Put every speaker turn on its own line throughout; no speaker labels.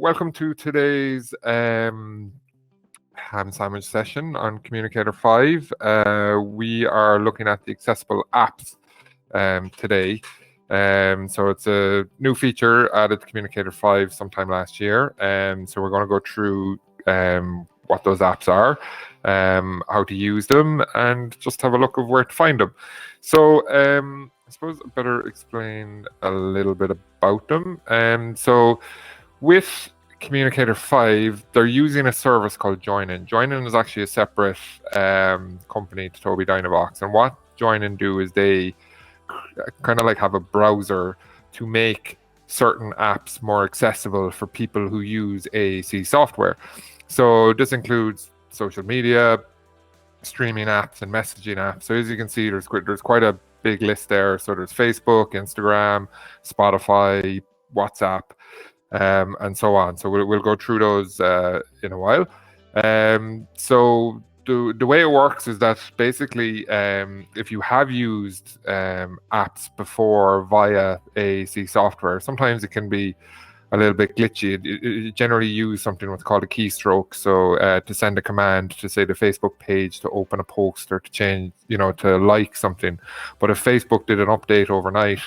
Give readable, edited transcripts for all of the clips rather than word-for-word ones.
welcome to today's ham sandwich session on Communicator 5. We are looking at the accessible apps today. So it's a new feature added to Communicator 5 sometime last year. So we're going to go through what those apps are, how to use them, and just have a look of where to find them. So I suppose I better explain a little bit about them. So with Communicator 5, they're using a service called Join-In. Join-In is actually a separate company to Tobii Dynavox. And what Join-In do is they kind of like have a browser to make certain apps more accessible for people who use AAC software. So this includes social media, streaming apps, and messaging apps. So as you can see, there's quite a big list there. So there's Facebook, Instagram, Spotify, WhatsApp, and so on. So we'll go through those in a while. So the way it works is that basically, if you have used apps before via AAC software, sometimes it can be a little bit glitchy. It generally use something what's called a keystroke. So to send a command to, say, the Facebook page to open a post or to change, to like something. But if Facebook did an update overnight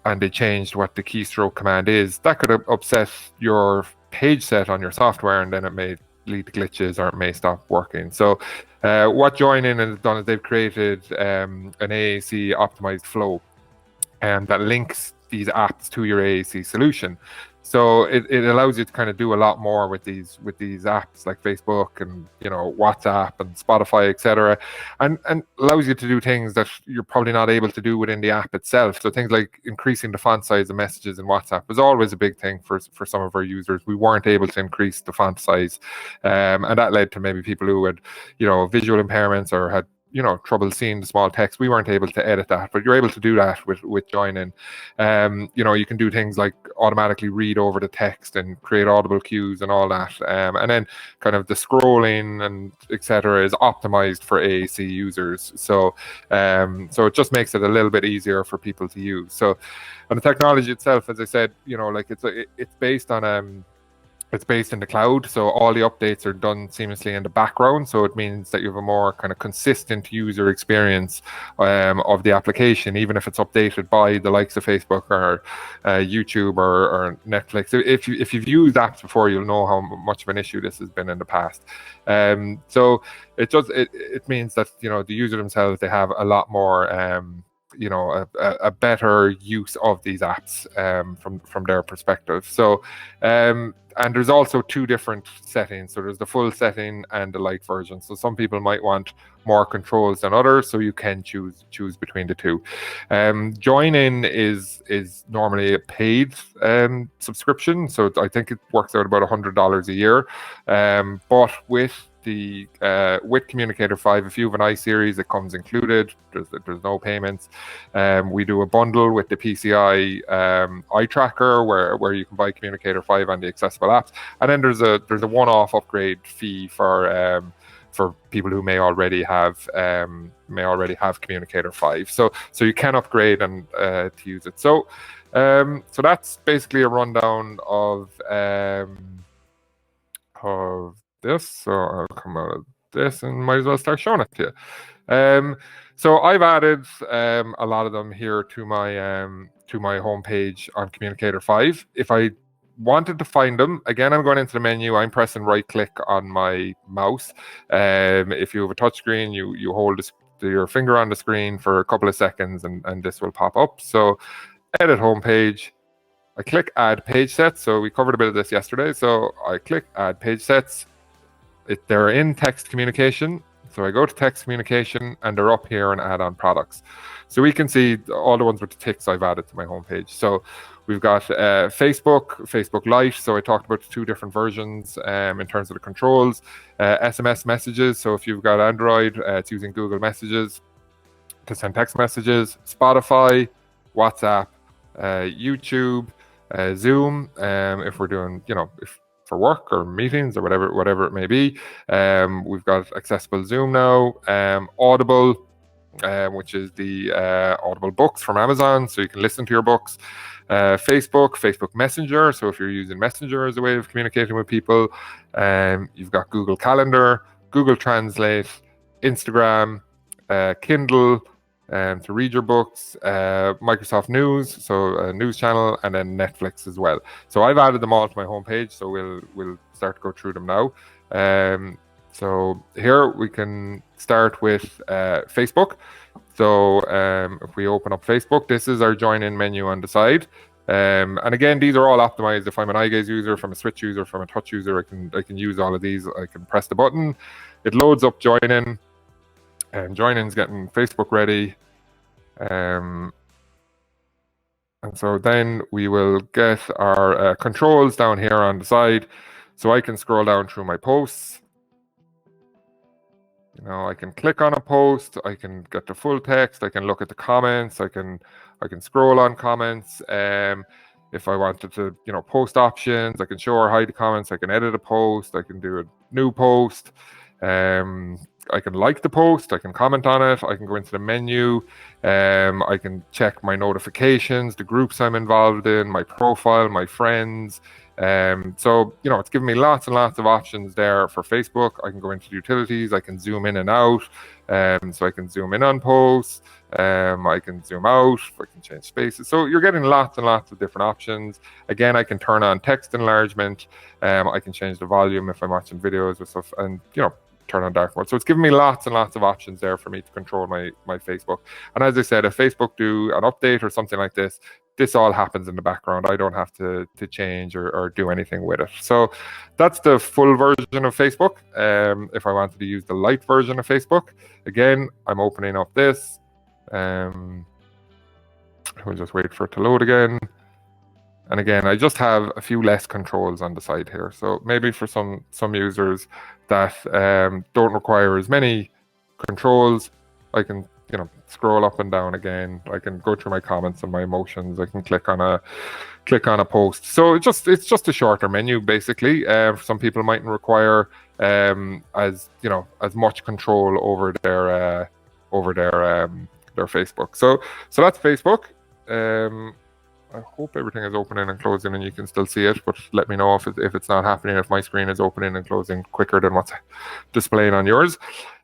and they changed what the keystroke command is, that could upset your page set on your software, and then it may lead to glitches or it may stop working. So what Join-In has done is they've created an AAC optimized flow that links these apps to your AAC solution. So it allows you to kind of do a lot more with these apps like Facebook and WhatsApp and Spotify, etc., and allows you to do things that you're probably not able to do within the app itself. So things like increasing the font size of messages in WhatsApp was always a big thing for some of our users. We weren't able to increase the font size, and that led to maybe people who had visual impairments or had trouble seeing the small text. We weren't able to edit that, but you're able to do that with Join-In. You can do things like automatically read over the text and create audible cues and all that. And then kind of the scrolling and etc. is optimized for AAC users. So it just makes it a little bit easier for people to use. So, and the technology itself, as I said, it's based on it's based in the cloud, so all the updates are done seamlessly in the background. So it means that you have a more kind of consistent user experience of the application, even if it's updated by the likes of Facebook or YouTube or Netflix. If you've used apps before, you'll know how much of an issue this has been in the past. So it means that the user themselves, they have a lot more a better use of these apps from their perspective. So and there's also two different settings. So there's the full setting and the light version. So some people might want more controls than others, so you can choose between the two. Join-In is normally a paid subscription, so I think it works out about $100 a year. But with Communicator 5, if you have an iSeries, it comes included. There's no payments. We do a bundle with the PCI eye tracker where you can buy Communicator 5 and the accessible apps, and then there's a one-off upgrade fee for people who may already have Communicator 5. So you can upgrade and to use it. So that's basically a rundown of this. So I'll come out of this and might as well start showing it to you. So I've added a lot of them here to my homepage on Communicator 5. If I wanted to find them, again, I'm going into the menu. I'm pressing right click on my mouse. If you have a touch screen, you hold your finger on the screen for a couple of seconds and this will pop up. So edit homepage. I click add page sets. So we covered a bit of this yesterday. So I click add page sets. They're in text communication. So I go to text communication and they're up here in add-on products. So we can see all the ones with the ticks I've added to my homepage. So we've got Facebook Lite. So I talked about the two different versions in terms of the controls. SMS Messages. So if you've got Android, it's using Google Messages to send text messages. Spotify, WhatsApp, YouTube, Zoom. If we're doing, for work or meetings or whatever it may be. We've got accessible Zoom now. Audible. which is the Audible books from Amazon, so you can listen to your books. Facebook Messenger, so if you're using Messenger as a way of communicating with people. You've got Google Calendar, Google Translate, Instagram, Kindle, to read your books, Microsoft News, so a news channel, and then Netflix as well. So I've added them all to my homepage, so we'll start to go through them now. So here we can start with Facebook. So if we open up Facebook, this is our join in menu on the side. And again, these are all optimized. If I'm an eye gaze user, if I'm a switch user, if I'm a touch user, I can use all of these. I can press the button, it loads up join in, and join in's getting Facebook ready. And so then we will get our controls down here on the side. So I can scroll down through my posts. I can click on a post, I can get the full text, I can look at the comments, I can scroll on comments. If I wanted to, post options, I can show or hide the comments, I can edit a post, I can do a new post. I can like the post, I can comment on it, I can go into the menu, I can check my notifications, the groups I'm involved in, my profile, my friends. So, it's giving me lots and lots of options there for Facebook. I can go into the utilities, I can zoom in and out. So I can zoom in on posts, I can zoom out, I can change spaces. So you're getting lots and lots of different options. Again, I can turn on text enlargement. I can change the volume if I'm watching videos or stuff, and, turn on dark mode. So it's giving me lots and lots of options there for me to control my Facebook. And as I said, if Facebook do an update or something like this, this all happens in the background. I don't have to change or do anything with it. So that's the full version of Facebook. If I wanted to use the Lite version of Facebook, again, I'm opening up this. We'll just wait for it to load again. And again, I just have a few less controls on the side here. So maybe for some users that don't require as many controls, I can scroll up and down again. I can go through my comments and my emotions. I can click on a post. So it's just a shorter menu basically. Some people mightn't require as much control over their Facebook. So that's Facebook. I hope everything is opening and closing and you can still see it, but let me know if it's not happening, if my screen is opening and closing quicker than what's displaying on yours.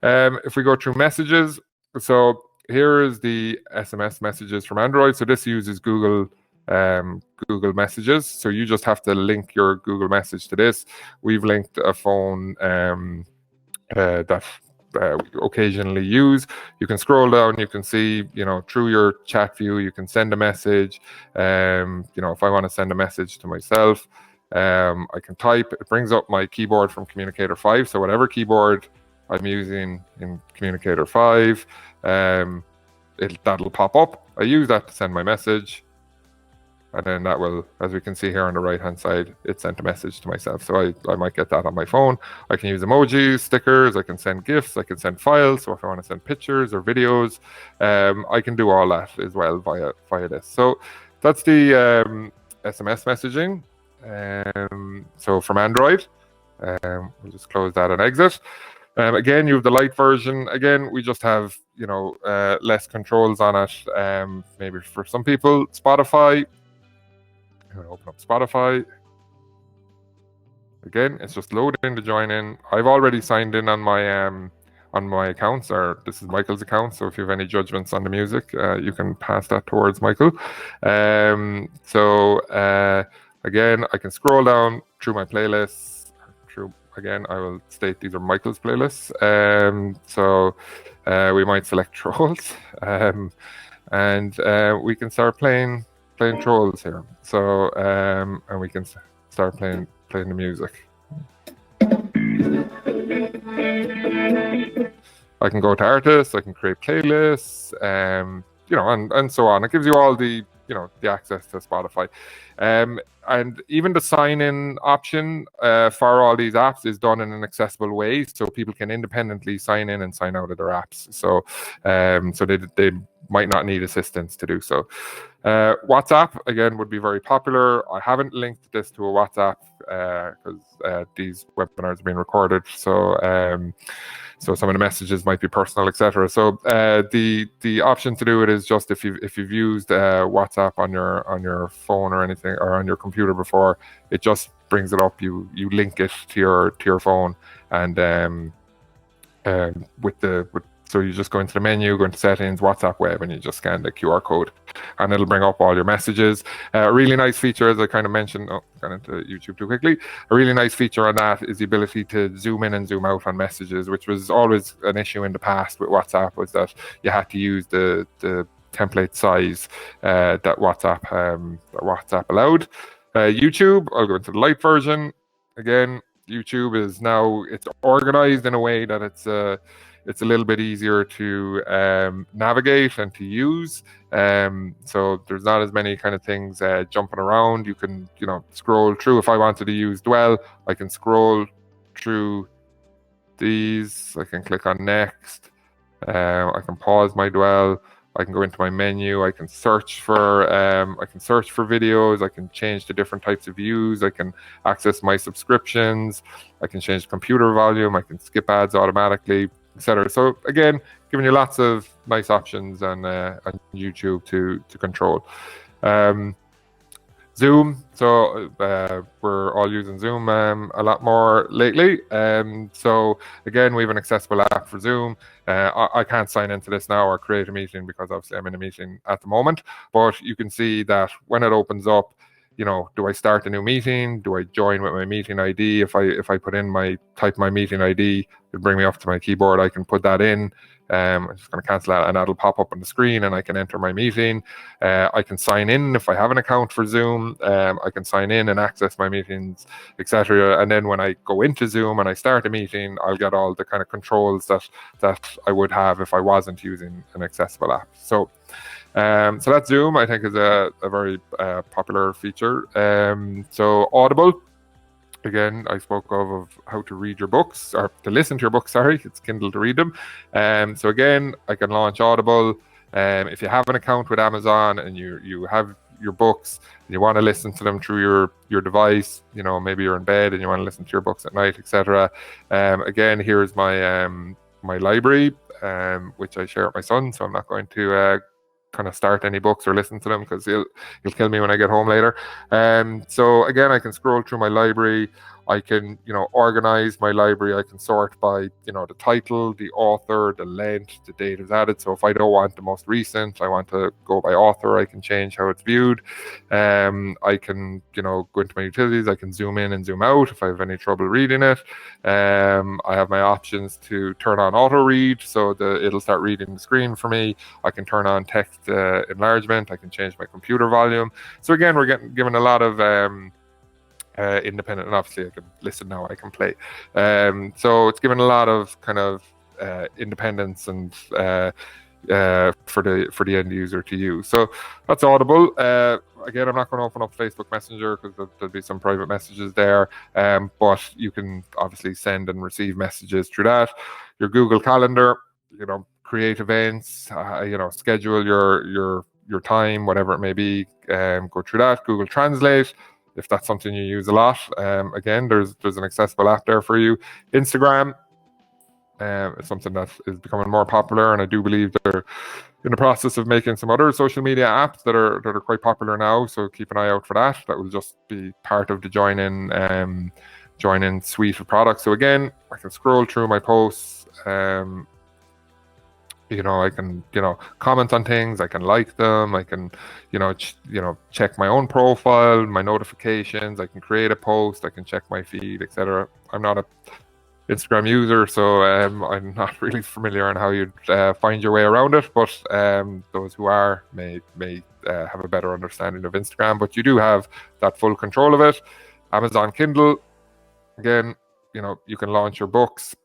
If we go through messages, so here is the SMS Messages from Android. So this uses Google Messages. So you just have to link your Google message to this. We've linked a phone that we occasionally use. You can scroll down, you can see, through your chat view, you can send a message. If I want to send a message to myself, I can type. It brings up my keyboard from Communicator 5. So whatever keyboard I'm using in Communicator 5, that'll pop up. I use that to send my message. And then that will, as we can see here on the right-hand side, it sent a message to myself. So I might get that on my phone. I can use emojis, stickers, I can send GIFs, I can send files. So if I want to send pictures or videos, I can do all that as well via this. So that's the SMS messaging. So from Android, we'll just close that and exit. Again, you have the Lite version. Again, we just have, less controls on it. Maybe for some people, Spotify. I'm going to open up Spotify. Again, it's just loading to join in. I've already signed in on my accounts, or this is Michael's account. So if you have any judgments on the music, you can pass that towards Michael. Again, I can scroll down through my playlists. Again, I will state these are Michael's playlists. We might select Trolls, and we can start playing Trolls here. So and we can start playing the music. I can go to artists, I can create playlists, and so on. It gives you all the access to Spotify. And even the sign-in option for all these apps is done in an accessible way, so people can independently sign in and sign out of their apps. So they might not need assistance to do so. WhatsApp, again, would be very popular. I haven't linked this to a WhatsApp because these webinars are being recorded. So some of the messages might be personal, etc. So the option to do it is just if you've used WhatsApp on your phone or anything, or on your computer before, it just brings it up. You link it to your phone, and so you just go into the menu, go into settings, WhatsApp web, and you just scan the QR code, and it'll bring up all your messages. A really nice feature, as I kind of mentioned, got into YouTube too quickly. A really nice feature on that is the ability to zoom in and zoom out on messages, which was always an issue in the past with WhatsApp, was that you had to use the template size that WhatsApp allowed. YouTube, I'll go into the Lite version. Again, YouTube is now, it's organized in a way that it's a little bit easier to navigate and to use. So there's not as many kind of things jumping around. You can, scroll through. If I wanted to use Dwell, I can scroll through these. I can click on next. I can pause my Dwell. I can go into my menu. I can search for videos. I can change the different types of views. I can access my subscriptions. I can change the computer volume. I can skip ads automatically, etc. So again, giving you lots of nice options on YouTube to control. Zoom. So we're all using Zoom a lot more lately. So again, we have an accessible app for Zoom. I can't sign into this now or create a meeting because obviously I'm in a meeting at the moment. But you can see that when it opens up, do I start a new meeting? Do I join with my meeting ID? If I type my meeting ID, it'll bring me up to my keyboard. I can put that in. I'm just going to cancel that, and that'll pop up on the screen, and I can enter my meeting. I can sign in if I have an account for Zoom. I can sign in and access my meetings, etc. And then when I go into Zoom and I start a meeting, I'll get all the kind of controls that I would have if I wasn't using an accessible app. So that's Zoom. I think is a very popular feature. So Audible. Again, I spoke of how to read your books, or to listen to your books, sorry. It's Kindle to read them. So again, I can launch Audible. If you have an account with Amazon and you have your books and you want to listen to them through your device, maybe you're in bed and you want to listen to your books at night, etc. Again, here's my my library, which I share with my son, so I'm not going to kind of start any books or listen to them because he'll kill me when I get home later. So again, I can scroll through my library. I can, organize my library. I can sort by, the title, the author, the length, the date it was added. So if I don't want the most recent, I want to go by author, I can change how it's viewed. I can, go into my utilities. I can zoom in and zoom out if I have any trouble reading it. I have my options to turn on auto read, so it'll start reading the screen for me. I can turn on text enlargement. I can change my computer volume. So again, we're given a lot of independent, and obviously I can listen now, I can play. So it's given a lot of kind of independence and for the end user to use. So that's Audible. Again, I'm not going to open up Facebook Messenger because there'll be some private messages there, but you can obviously send and receive messages through that. Your Google Calendar, create events, schedule your time, whatever it may be, go through that. Google Translate, if that's something you use a lot. Again, there's an accessible app there for you. Instagram, it's something that is becoming more popular, and I do believe they're in the process of making some other social media apps that are quite popular now. So keep an eye out for that. That will just be part of the join in suite of products. So again, I can scroll through my posts. I can, comment on things. I can like them. I can, check my own profile, my notifications. I can create a post. I can check my feed, etc. I'm not a Instagram user, so I'm not really familiar on how you'd find your way around it. But those who are may have a better understanding of Instagram. But you do have that full control of it. Amazon Kindle, again, you can launch your books.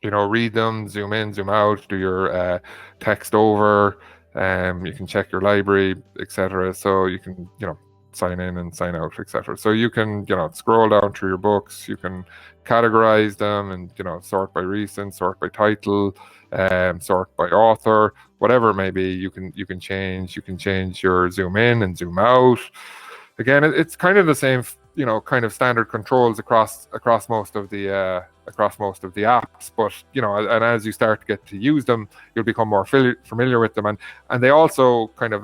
Read them, zoom in, zoom out, do your text over. You can check your library, etc. So you can, sign in and sign out, etc. So you can, scroll down through your books. You can categorize them and, sort by recent, sort by title, sort by author, whatever it may be. You can change. You can change your zoom in and zoom out. Again, it's kind of the same. kind of standard controls across most of the apps. But and as you start to get to use them, you'll become more familiar with them, and they also kind of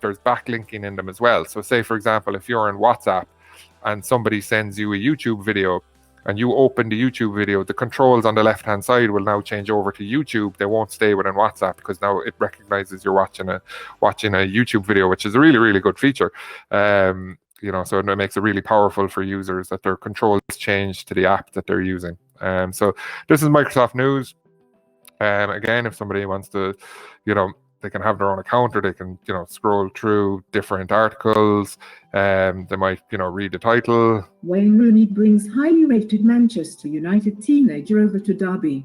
there's backlinking in them as well. So say for example, if you're in WhatsApp and somebody sends you a YouTube video and you open the YouTube video, the controls on the left hand side will now change over to YouTube. They won't stay within WhatsApp, because now it recognizes you're watching a YouTube video, which is a really, really good feature. So it makes it really powerful for users that their controls change to the app that they're using. So this is Microsoft News. Again, if somebody wants to, they can have their own account, or they can, scroll through different articles. They might, read the title.
Wayne Rooney brings highly rated Manchester United teenager over to Derby.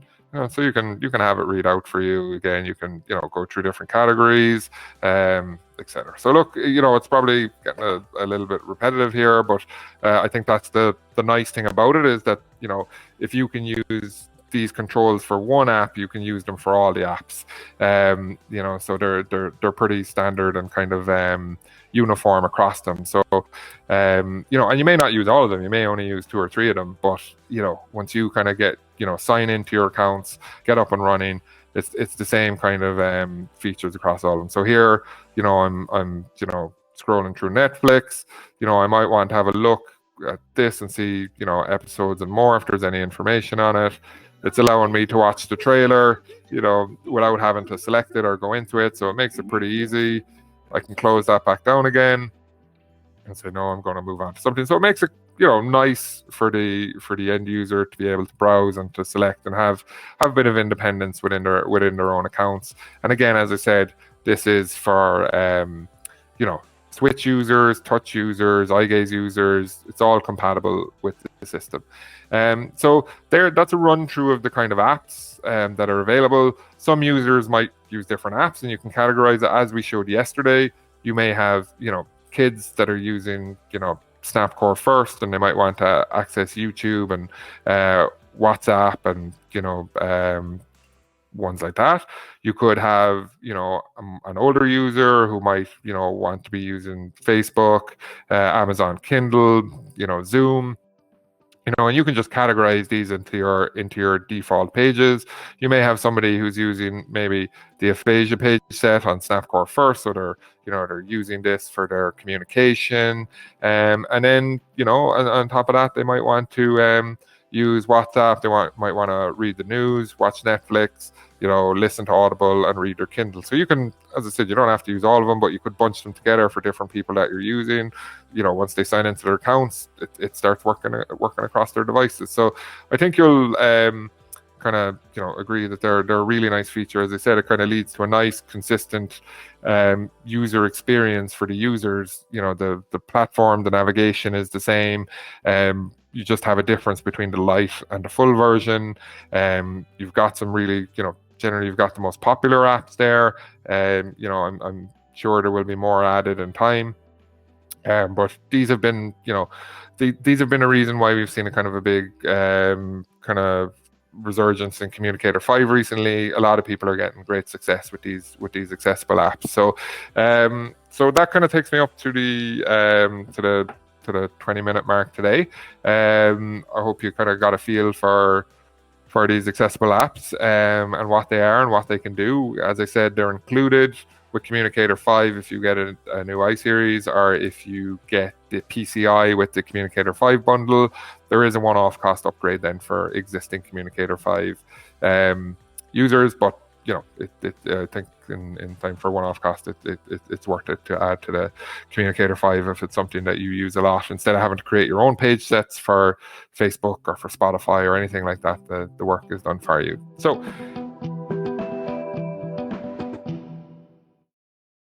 So you can have it read out for you. Again, you can go through different categories, etc. So look, it's probably getting a little bit repetitive here, but I think that's the nice thing about it, is that if you can use these controls for one app, you can use them for all the apps. So they're pretty standard and kind of uniform across them. So and you may not use all of them, you may only use 2 or 3 of them, but once you kind of get sign into your accounts, get up and running, it's the same kind of features across all of them. So here I'm scrolling through Netflix. I might want to have a look at this and see episodes and more if there's any information on it. It's allowing me to watch the trailer, without having to select it or go into it. So it makes it pretty easy. I can close that back down again and say, no, I'm going to move on to something. So it makes it, nice for the end user to be able to browse and to select and have a bit of independence within their own accounts. And again, as I said, this is for, Switch users, touch users, eye gaze users. It's all compatible with the system. So that's a run through of the kind of apps that are available. Some users might use different apps, and you can categorize it as we showed yesterday. You may have, kids that are using, Snapcore first, and they might want to access YouTube and WhatsApp and, ones like that. You could have, an older user who might, want to be using Facebook, Amazon Kindle, Zoom, and you can just categorize these into your default pages. You may have somebody who's using maybe the aphasia page set on Snapcore first, so they're using this for their communication, and then on top of that, they might want to use WhatsApp. They might want to read the news, watch Netflix, listen to Audible, and read their Kindle. So you can, as I said, you don't have to use all of them, but you could bunch them together for different people that you're using. Once they sign into their accounts, it starts working across their devices. So I think you'll kind of agree that they're a really nice feature. As I said, it kind of leads to a nice, consistent user experience for the users. The platform, the navigation is the same. You just have a difference between the Lite and the full version. You've got some really, generally you've got the most popular apps there. I'm sure there will be more added in time. But these have been, these have been a reason why we've seen a kind of a big kind of resurgence in Communicator 5 recently. A lot of people are getting great success with these accessible apps. So so that kind of takes me up to the 20-minute mark today. I hope you kind of got a feel for these accessible apps and what they are and what they can do. As I said, they're included with Communicator 5 if you get a new iSeries, or if you get the PCI with the Communicator 5 bundle. There is a one-off cost upgrade then for existing Communicator 5 users, but I think in time for one-off cost, it's worth it to add to the Communicator 5 if it's something that you use a lot, instead of having to create your own page sets for Facebook or for Spotify or anything like that. The work is done for you. So